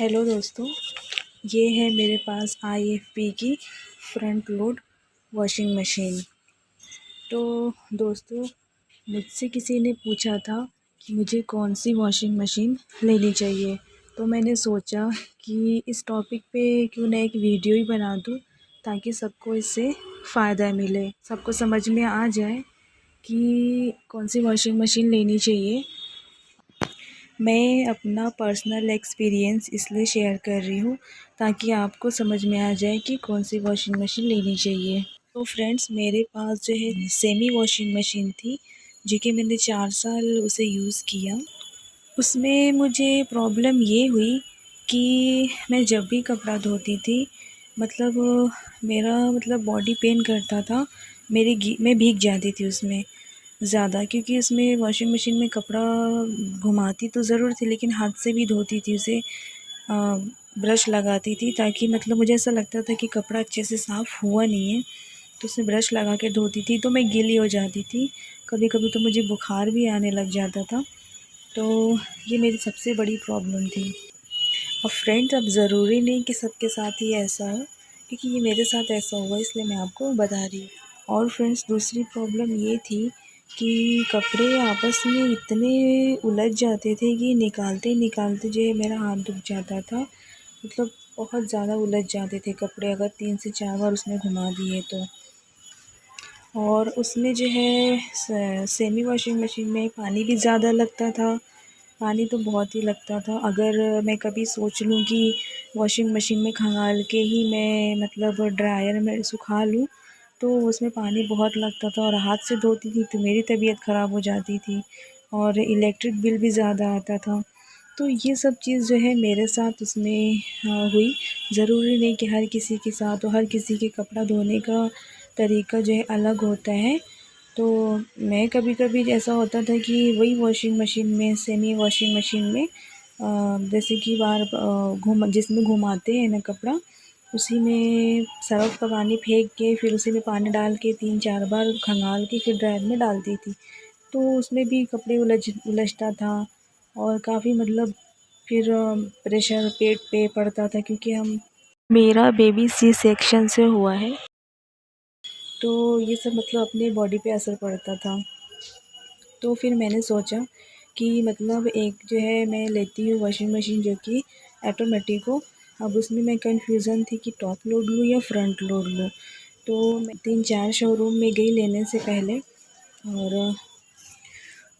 Hello दोस्तों, ये है मेरे पास IFP की फ्रंट लोड वॉशिंग मशीन। तो दोस्तों, मुझसे किसी ने पूछा था कि मुझे कौन सी वॉशिंग मशीन लेनी चाहिए। तो मैंने सोचा कि इस टॉपिक पे क्यों ना एक वीडियो ही बना दूँ, ताकि सबको इससे फ़ायदा मिले, सबको समझ में आ जाए कि कौन सी वॉशिंग मशीन लेनी चाहिए। मैं अपना पर्सनल एक्सपीरियंस इसलिए शेयर कर रही हूँ ताकि आपको समझ में आ जाए कि कौन सी वॉशिंग मशीन लेनी चाहिए। तो फ्रेंड्स, मेरे पास जो है सेमी वॉशिंग मशीन थी, जो कि मैंने 4 साल उसे यूज़ किया। उसमें मुझे प्रॉब्लम ये हुई कि मैं जब भी कपड़ा धोती थी, मतलब मेरा मतलब बॉडी पेन करता था। मैं भीग जाती थी उसमें ज़्यादा, क्योंकि उसमें वॉशिंग मशीन में कपड़ा घुमाती तो ज़रूर थी, लेकिन हाथ से भी धोती थी उसे। ब्रश लगाती थी, ताकि मतलब मुझे ऐसा लगता था कि कपड़ा अच्छे से साफ़ हुआ नहीं है, तो उसे ब्रश लगा के धोती थी तो मैं गीली हो जाती थी। कभी कभी तो मुझे बुखार भी आने लग जाता था। तो ये मेरी सबसे बड़ी प्रॉब्लम थी। और फ्रेंड्स, अब ज़रूरी नहीं कि सबके साथ ही ऐसा हो, क्योंकि ये मेरे साथ ऐसा हुआ, इसलिए मैं आपको बता रही हूँ। और फ्रेंड्स, दूसरी प्रॉब्लम ये थी कि कपड़े आपस में इतने उलझ जाते थे कि निकालते निकालते जो है मेरा हाथ दुख जाता था। मतलब बहुत ज़्यादा उलझ जाते थे कपड़े, अगर 3 से 4 बार उसमें घुमा दिए तो। और उसमें जो है सेमी वॉशिंग मशीन में पानी भी ज़्यादा लगता था। पानी तो बहुत ही लगता था। अगर मैं कभी सोच लूँ कि वॉशिंग मशीन में खंगाल के ही मैं मतलब ड्रायर में सुखा लूँ, तो उसमें पानी बहुत लगता था। और हाथ से धोती थी तो मेरी तबीयत ख़राब हो जाती थी, और इलेक्ट्रिक बिल भी ज़्यादा आता था। तो ये सब चीज़ जो है मेरे साथ उसमें हुई। ज़रूरी नहीं कि हर किसी के साथ हो, हर किसी के कपड़ा धोने का तरीका जो है अलग होता है। तो मैं कभी-कभी ऐसा होता था कि वही वॉशिंग मशीन में, सेमी वॉशिंग मशीन में जैसे कि बार घुम जिसमें घुमाते हैं ना कपड़ा, उसी में सर्फ़ का पानी फेंक के फिर उसी में पानी डाल के 3-4 बार खंगाल के फिर ड्रायर में डालती थी। तो उसमें भी कपड़े उलझता था, और काफ़ी मतलब फिर प्रेशर पेट पे पड़ता था, क्योंकि हम मेरा बेबी सी सेक्शन से हुआ है। तो ये सब मतलब अपने बॉडी पे असर पड़ता था। तो फिर मैंने सोचा कि मतलब एक जो है मैं लेती हूँ वॉशिंग मशीन जो कि ऑटोमेटिक हो। अब उसमें मैं कन्फ्यूज़न थी कि टॉप लोड लूँ या फ्रंट लोड लूँ। तो मैं 3-4 शोरूम में गई लेने से पहले, और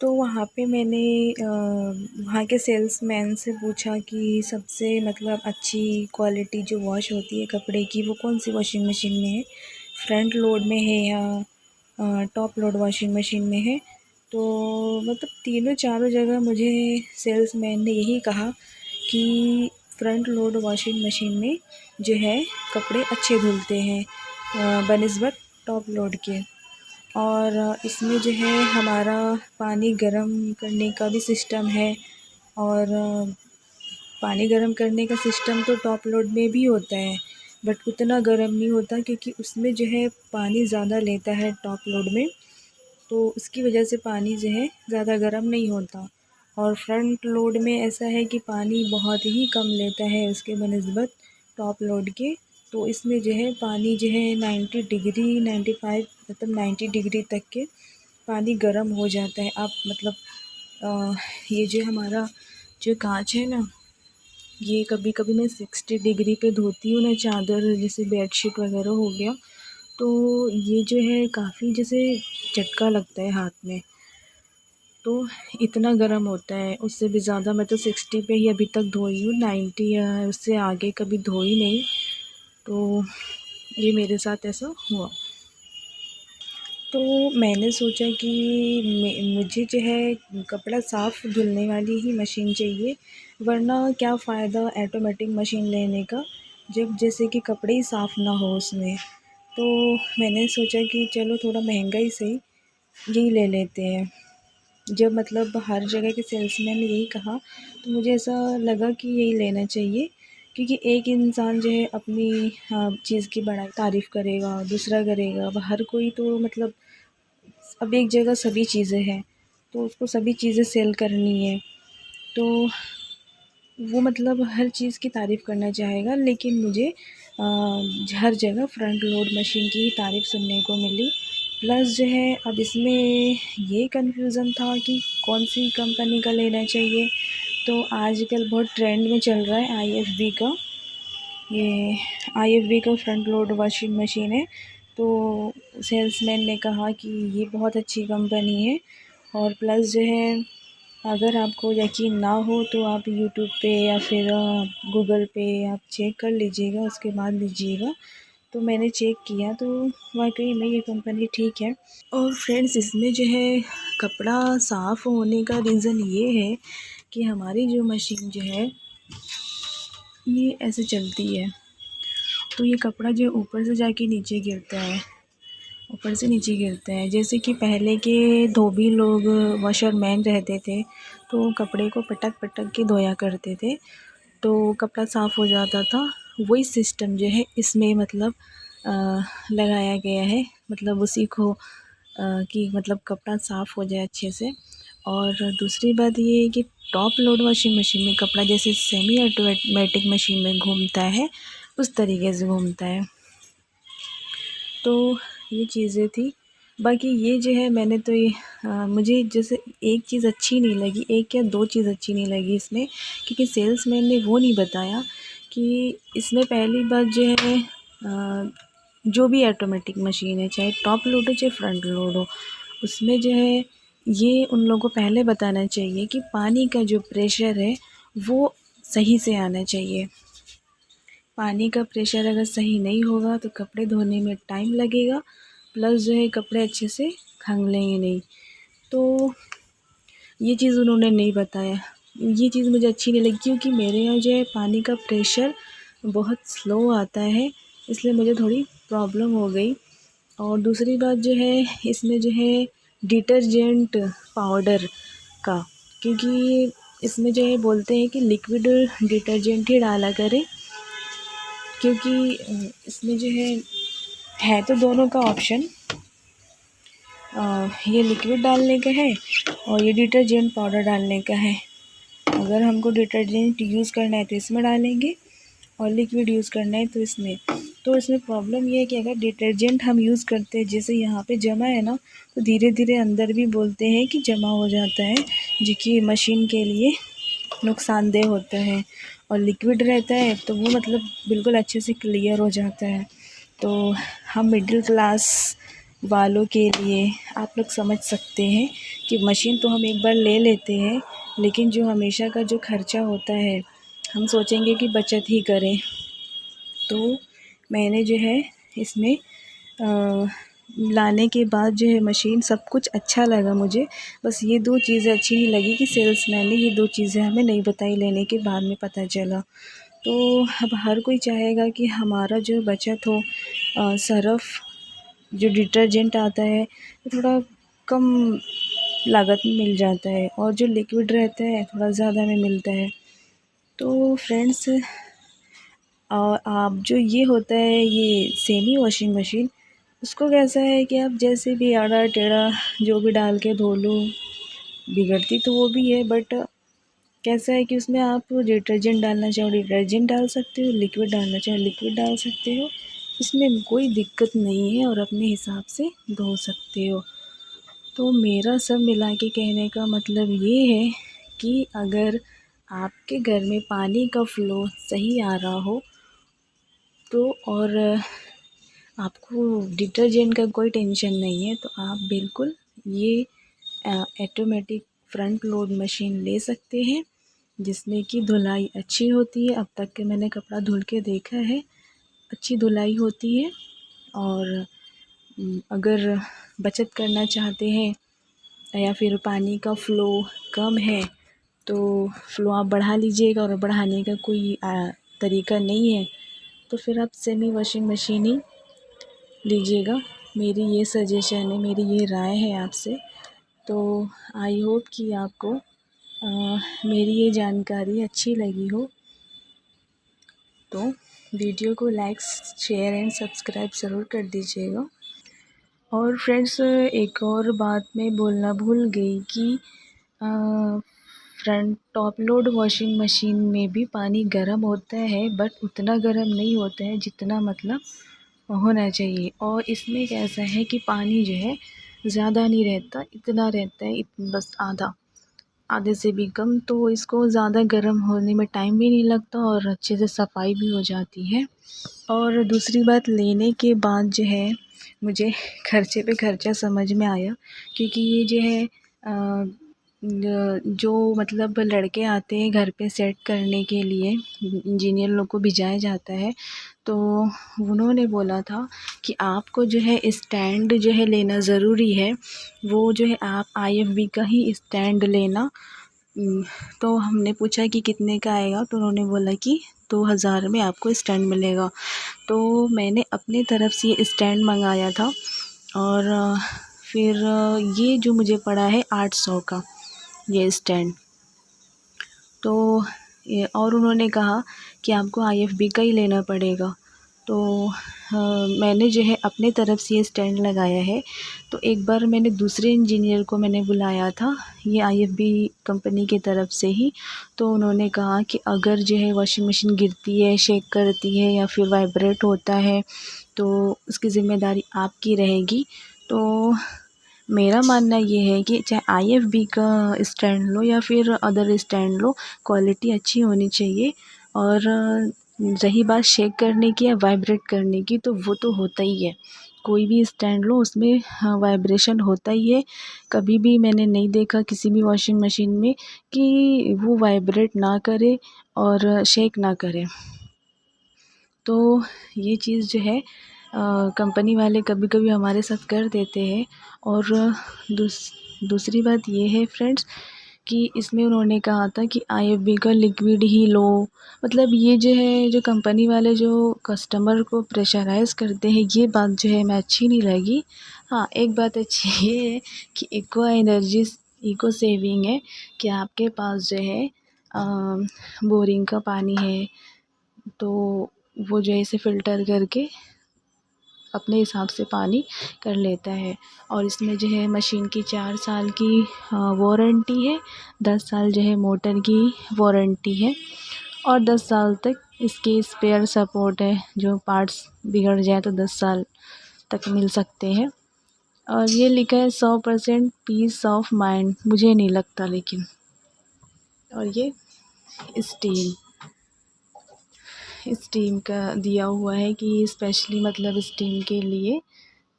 तो वहाँ पे मैंने वहाँ के सेल्समैन से पूछा कि सबसे मतलब अच्छी क्वालिटी जो वॉश होती है कपड़े की, वो कौन सी वॉशिंग मशीन में है, फ्रंट लोड में है या टॉप लोड वॉशिंग मशीन में है। तो मतलब तीनों चारों जगह मुझे सेल्समैन ने यही कहा कि फ्रंट लोड वॉशिंग मशीन में जो है कपड़े अच्छे धुलते हैं बनिस्बत टॉप लोड के। और इसमें जो है हमारा पानी गर्म करने का भी सिस्टम है। और पानी गर्म करने का सिस्टम तो टॉप लोड में भी होता है, बट उतना गर्म नहीं होता, क्योंकि उसमें जो है पानी ज़्यादा लेता है टॉप लोड में। तो उसकी वजह से पानी जो है ज़्यादा गर्म नहीं होता। और फ्रंट लोड में ऐसा है कि पानी बहुत ही कम लेता है उसके बनिस्बत टॉप लोड के। तो इसमें जो है पानी जो है 90 डिग्री 95 मतलब 90 डिग्री तक के पानी गर्म हो जाता है। आप मतलब ये जो हमारा जो कांच है ना, ये कभी कभी मैं 60 डिग्री पे धोती हूँ ना चादर, जैसे बेडशीट वगैरह हो गया, तो ये जो है काफ़ी जैसे झटका लगता है हाथ में। तो इतना गर्म होता है, उससे भी ज़्यादा मैं तो 60 पे ही अभी तक धोई हूँ, 90 या उससे आगे कभी धोई नहीं। तो ये मेरे साथ ऐसा हुआ। तो मैंने सोचा कि मुझे जो है कपड़ा साफ़ धुलने वाली ही मशीन चाहिए, वरना क्या फ़ायदा ऑटोमेटिक मशीन लेने का, जब जैसे कि कपड़े ही साफ़ ना हो उसमें। तो मैंने सोचा कि चलो थोड़ा महंगा ही सही, यही ले लेते हैं। जब मतलब हर जगह के सेल्समैन ने यही कहा, तो मुझे ऐसा लगा कि यही लेना चाहिए, क्योंकि एक इंसान जो है अपनी चीज़ की बड़ाई तारीफ़ करेगा, दूसरा करेगा, अब हर कोई तो मतलब अब एक जगह सभी चीज़ें हैं, तो उसको सभी चीज़ें सेल करनी है। तो वो मतलब हर चीज़ की तारीफ़ करना चाहेगा, लेकिन मुझे हर जगह फ्रंट लोड मशीन की ही तारीफ़ सुनने को मिली। प्लस जो है अब इसमें ये कन्फ्यूज़न था कि कौन सी कंपनी का लेना चाहिए। तो आजकल बहुत ट्रेंड में चल रहा है आईएफबी का, ये आईएफबी का फ्रंट लोड वॉशिंग मशीन है। तो सेल्समैन ने कहा कि ये बहुत अच्छी कंपनी है, और प्लस जो है अगर आपको यकीन ना हो तो आप यूट्यूब पे या फिर गूगल पे आप चेक कर लीजिएगा, उसके बाद लीजिएगा। तो मैंने चेक किया तो वाकई में ये कंपनी ठीक है। और फ्रेंड्स इसमें जो है कपड़ा साफ़ होने का रीज़न ये है कि हमारी जो मशीन जो है ये ऐसे चलती है, तो ये कपड़ा जो ऊपर से जाके नीचे गिरता है, ऊपर से नीचे गिरता है। जैसे कि पहले के धोबी लोग वॉशरमैन रहते थे, तो कपड़े को पटक पटक के धोया करते थे, तो कपड़ा साफ़ हो जाता था। वही सिस्टम जो है इसमें मतलब लगाया गया है, मतलब उसी को कि मतलब कपड़ा साफ़ हो जाए अच्छे से। और दूसरी बात ये है कि टॉप लोड वॉशिंग मशीन में कपड़ा जैसे सेमी ऑटोमेटिक मशीन में घूमता है, उस तरीके से घूमता है। तो ये चीज़ें थी। बाकी ये जो है मैंने तो ये मुझे जैसे एक चीज़ अच्छी नहीं लगी, एक या दो चीज़ अच्छी नहीं लगी इसमें, क्योंकि सेल्समैन ने वो नहीं बताया कि इसमें पहली बात जो है जो भी ऑटोमेटिक मशीन है, चाहे टॉप लोड हो चाहे फ्रंट लोड हो, उसमें जो है ये उन लोगों को पहले बताना चाहिए कि पानी का जो प्रेशर है वो सही से आना चाहिए। पानी का प्रेशर अगर सही नहीं होगा तो कपड़े धोने में टाइम लगेगा, प्लस जो है कपड़े अच्छे से खंगलेंगे नहीं। तो ये चीज़ उन्होंने नहीं बताया। ये चीज़ मुझे अच्छी नहीं लगी, क्योंकि मेरे यहाँ जो है पानी का प्रेशर बहुत स्लो आता है, इसलिए मुझे थोड़ी प्रॉब्लम हो गई। और दूसरी बात जो है इसमें जो है डिटर्जेंट पाउडर का, क्योंकि इसमें जो है बोलते हैं कि लिक्विड डिटर्जेंट ही डाला करें, क्योंकि इसमें जो है तो दोनों का ऑप्शन, ये लिक्विड डालने का है और ये डिटर्जेंट पाउडर डालने का है। अगर हमको डिटर्जेंट यूज़ करना है तो इसमें डालेंगे, और लिक्विड यूज़ करना है तो इसमें। तो इसमें प्रॉब्लम ये है कि अगर डिटर्जेंट हम यूज़ करते हैं, जैसे यहाँ पे जमा है ना, तो धीरे धीरे अंदर भी बोलते हैं कि जमा हो जाता है, जो कि मशीन के लिए नुकसानदेह होता है। और लिक्विड रहता है तो वो मतलब बिल्कुल अच्छे से क्लियर हो जाता है। तो हम मिडिल क्लास वालों के लिए आप लोग समझ सकते हैं कि मशीन तो हम एक बार ले लेते हैं, लेकिन जो हमेशा का जो खर्चा होता है हम सोचेंगे कि बचत ही करें। तो मैंने जो है इसमें लाने के बाद जो है मशीन सब कुछ अच्छा लगा मुझे, बस ये दो चीज़ें अच्छी नहीं लगी कि सेल्समैन ने ये दो चीज़ें हमें नहीं बताई, लेने के बाद में पता चला। तो अब हर कोई चाहेगा कि हमारा जो बचत हो। सर्फ़ जो डिटर्जेंट आता है वो थोड़ा कम लागत में मिल जाता है, और जो लिक्विड रहता है थोड़ा ज़्यादा में मिलता है। तो फ्रेंड्स और आप जो ये होता है ये सेमी वॉशिंग मशीन, उसको कैसा है कि आप जैसे भी आड़ा टेढ़ा जो भी डाल के धो लो, बिगड़ती तो वो भी है, बट कैसा है कि उसमें आप डिटर्जेंट डालना चाहो डिटर्जेंट डाल सकते हो, लिक्विड डालना चाहो लिक्विड डाल सकते हो। इसमें कोई दिक्कत नहीं है और अपने हिसाब से धो सकते हो। तो मेरा सब मिला के कहने का मतलब ये है कि अगर आपके घर में पानी का फ़्लो सही आ रहा हो तो, और आपको डिटर्जेंट का कोई टेंशन नहीं है, तो आप बिल्कुल ये ऑटोमेटिक फ्रंट लोड मशीन ले सकते हैं, जिसमें कि धुलाई अच्छी होती है। अब तक के मैंने कपड़ा धुल के देखा है, अच्छी धुलाई होती है। और अगर बचत करना चाहते हैं या फिर पानी का फ़्लो कम है तो फ़्लो आप बढ़ा लीजिएगा, और बढ़ाने का कोई तरीका नहीं है तो फिर आप सेमी वॉशिंग मशीन ही लीजिएगा। मेरी ये सजेशन है, मेरी ये राय है आपसे। तो आई होप कि आपको मेरी ये जानकारी अच्छी लगी हो। तो वीडियो को लाइक शेयर एंड सब्सक्राइब ज़रूर कर दीजिएगा। और फ्रेंड्स एक और बात मैं बोलना भूल गई कि front top load washing machine में भी पानी गर्म होता है, बट उतना गर्म नहीं होता है जितना मतलब होना चाहिए। और इसमें कैसा है कि पानी जो है ज़्यादा नहीं रहता, इतना रहता है बस आधे से भी कम। तो इसको ज़्यादा गर्म होने में टाइम भी नहीं लगता और अच्छे से सफाई भी हो जाती है। और दूसरी बात, लेने के बाद जो है मुझे खर्चे पे खर्चा समझ में आया, क्योंकि ये जो है जो मतलब लड़के आते हैं घर पे सेट करने के लिए, इंजीनियर लोग को भिजाया जाता है, तो उन्होंने बोला था कि आपको जो है स्टैंड जो है लेना ज़रूरी है। वो जो है आप IFB का ही स्टैंड लेना। तो हमने पूछा कि कितने का आएगा, तो उन्होंने बोला कि 2000 में आपको स्टैंड मिलेगा। तो मैंने अपनी तरफ से ये स्टैंड मंगाया था और फिर ये जो मुझे पड़ा है 800 का ये स्टैंड। तो और उन्होंने कहा कि आपको IFB का ही लेना पड़ेगा। तो मैंने जो है अपने तरफ से ये स्टैंड लगाया है। तो एक बार मैंने दूसरे इंजीनियर को मैंने बुलाया था ये IFB कंपनी की तरफ से ही। तो उन्होंने कहा कि अगर जो है वॉशिंग मशीन गिरती है, शेक करती है या फिर वाइब्रेट होता है तो उसकी ज़िम्मेदारी आपकी रहेगी। तो मेरा मानना ये है कि चाहे IFB का स्टैंड लो या फिर अदर स्टैंड लो, क्वालिटी अच्छी होनी चाहिए। और रही बात शेक करने की या वाइब्रेट करने की, तो वो तो होता ही है, कोई भी स्टैंड लो उसमें वाइब्रेशन होता ही है। कभी भी मैंने नहीं देखा किसी भी वॉशिंग मशीन में कि वो वाइब्रेट ना करे और शेक ना करे। तो ये चीज़ जो है कंपनी वाले कभी कभी हमारे साथ कर देते हैं। और दूसरी बात ये है फ्रेंड्स कि इसमें उन्होंने कहा था कि IFB का लिक्विड ही लो। मतलब ये जो है, जो कंपनी वाले जो कस्टमर को प्रेशराइज़ करते हैं, ये बात जो है मैं अच्छी नहीं लगी। हाँ, एक बात अच्छी ये है कि इको सेविंग है कि आपके पास जो है बोरिंग का पानी है, तो वो जो है इसे फ़िल्टर करके अपने हिसाब से पानी कर लेता है। और इसमें जो है मशीन की 4 साल की वारंटी है, 10 साल जो है मोटर की वारंटी है और 10 साल तक इसके स्पेयर सपोर्ट है। जो पार्ट्स बिगड़ जाए तो 10 साल तक मिल सकते हैं। और ये लिखा है 100% पीस ऑफ माइंड, मुझे नहीं लगता लेकिन। और ये स्टीम स्टीम का दिया हुआ है कि स्पेशली मतलब स्टीम के लिए।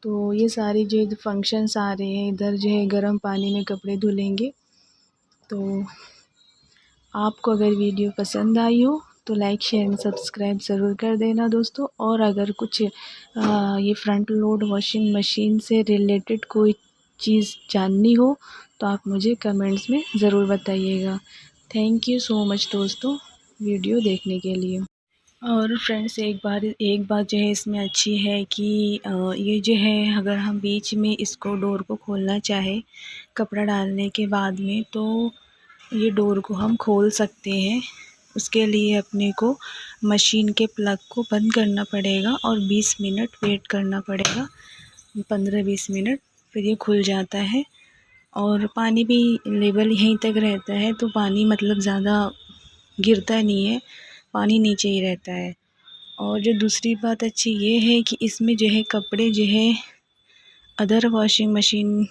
तो ये सारी जो फंक्शंस आ रहे हैं, इधर जो है गर्म पानी में कपड़े धुलेंगे। तो आपको अगर वीडियो पसंद आई हो तो लाइक शेयर एंड सब्सक्राइब ज़रूर कर देना दोस्तों। और अगर कुछ ये फ्रंट लोड वॉशिंग मशीन से रिलेटेड कोई चीज़ जाननी हो तो आप मुझे कमेंट्स में ज़रूर बताइएगा। थैंक यू सो मच दोस्तों वीडियो देखने के लिए। और फ्रेंड्स एक बात जो है इसमें अच्छी है कि ये जो है अगर हम बीच में इसको डोर को खोलना चाहे कपड़ा डालने के बाद में, तो ये डोर को हम खोल सकते हैं। उसके लिए अपने को मशीन के प्लग को बंद करना पड़ेगा और 20 मिनट वेट करना पड़ेगा, 15-20 मिनट, फिर ये खुल जाता है। और पानी भी लेवल यहीं तक रहता है, तो पानी मतलब ज़्यादा गिरता नहीं है, पानी नीचे ही रहता है। और जो दूसरी बात अच्छी ये है कि इसमें जो है कपड़े जो है अदर वॉशिंग मशीन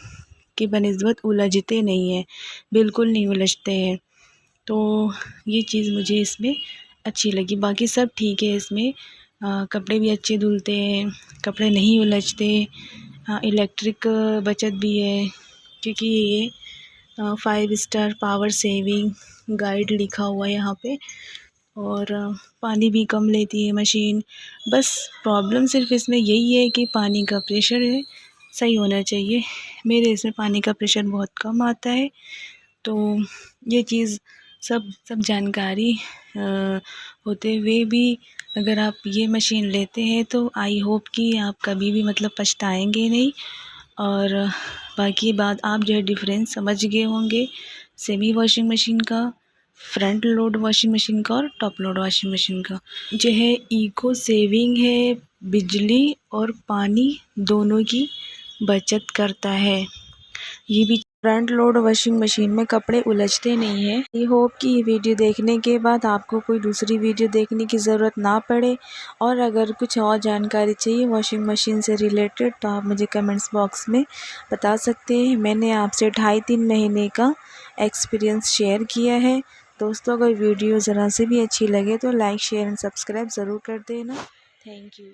के बनिस्बत उलझते नहीं हैं, बिल्कुल नहीं उलझते हैं। तो ये चीज़ मुझे इसमें अच्छी लगी। बाकी सब ठीक है इसमें, कपड़े भी अच्छे धुलते हैं, कपड़े नहीं उलझते। हाँ, इलेक्ट्रिक बचत भी है क्योंकि ये 5 स्टार पावर सेविंग गाइड लिखा हुआ है यहाँ पे। और पानी भी कम लेती है मशीन। बस प्रॉब्लम सिर्फ इसमें यही है कि पानी का प्रेशर है सही होना चाहिए। मेरे इसमें पानी का प्रेशर बहुत कम आता है। तो ये चीज़ सब जानकारी होते हुए भी अगर आप ये मशीन लेते हैं तो आई होप कि आप कभी भी मतलब पछताएंगे नहीं। और बाकी बात आप जो है डिफरेंस समझ गए होंगे सेमी वॉशिंग मशीन का, फ्रंट लोड वॉशिंग मशीन का और टॉप लोड वॉशिंग मशीन का। जो है इको सेविंग है, बिजली और पानी दोनों की बचत करता है। ये भी फ्रंट लोड वॉशिंग मशीन में कपड़े उलझते नहीं हैं। आई होप कि ये वीडियो देखने के बाद आपको कोई दूसरी वीडियो देखने की ज़रूरत ना पड़े। और अगर कुछ और जानकारी चाहिए वॉशिंग मशीन से रिलेटेड तो आप मुझे कमेंट्स बॉक्स में बता सकते हैं। मैंने आपसे 2.5-3 महीने का एक्सपीरियंस शेयर किया है। दोस्तों, अगर वीडियो ज़रा से भी अच्छी लगे तो लाइक शेयर एंड सब्सक्राइब ज़रूर कर देना। Thank you.